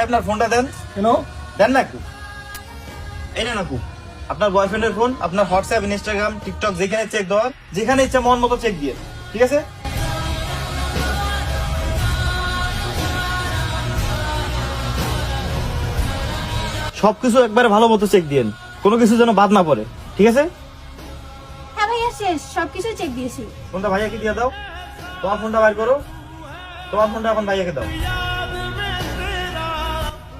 আপনার ফোনটা দেন। কেন? দেন না একটু। এই না আপু, আপনার বয়ফ্রেন্ডের ফোন, আপনার হোয়াটসঅ্যাপ, ইনস্টাগ্রাম, টিকটক যেখানে চেক দেওয়ার, যেখানে ইচ্ছা মন মতো চেক দিয়ে, ঠিক আছে? সবকিছু একবারে ভালো মতো চেক দিয়েন, কোনো কিছু যেন বাদ না পড়ে, ঠিক আছে? হ্যাঁ ভাইয়া, শেষ, সবকিছু চেক দিয়েছি। ফোনটা ভাইয়াকে দিয়ে দাও। তোমার ফোনটা বাইর করো। তোমার ফোনটা এখন ভাইয়াকে দাও।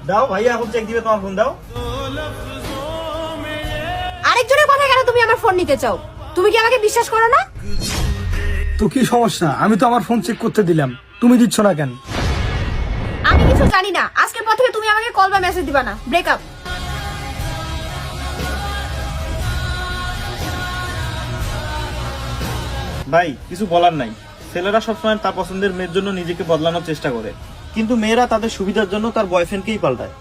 দাও, ভাইয়া এখন চেক দিবে, তোমার ফোন দাও। আরেকজনের কথা কেন তুমি আমার ফোন নিতে চাও? তুমি কি আমাকে বিশ্বাস করো না? তো কি সমস্যা? আমি তো আমার ফোন চেক করতে দিলাম, তুমি দিচ্ছ না কেন? আমি কিছু জানি না, আজকের পর থেকে তুমি আমাকে কল বা মেসেজ দিবা না। ব্রেকআপ। ভাই কিছু বলার নাই, ছেলেরা সবসময় তার পছন্দের মেয়ের জন্য নিজেকে বদলানোর চেষ্টা করে, কিন্তু মেয়েরা তাদের সুবিধার জন্য তার বয়ফ্রেন্ডকেই পাল্টায়।